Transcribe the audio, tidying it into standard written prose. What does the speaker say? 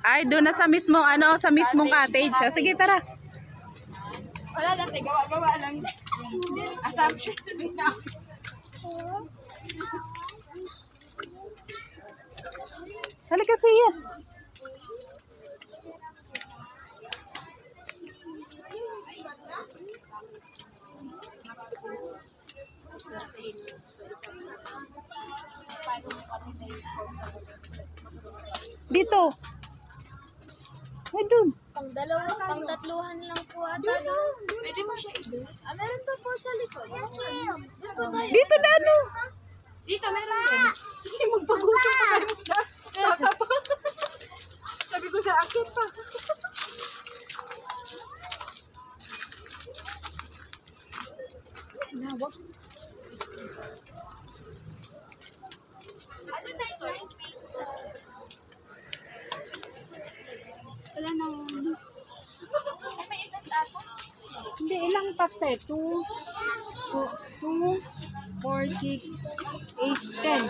Ay, doon na sa mismong, sa mismong cottage. O, sige, tara. Wala natin, gawa-gawa lang. Assumption. Halika siya. Dito. Ay, doon. Pang tatluhan lang po ata. Pwede mo siya i-do? Meron pa po sa likod. Doon po tayo. Dito na, ano? Dito, meron din. Sige, magpagutom pa kayo muna. Saka pa. Sabi ko sa akin pa. Nawag. Ano sa ito? Wala nang... Ay, may ikat ako. Hindi, ilang packs tayo? 2, 4, 6, 8, 10.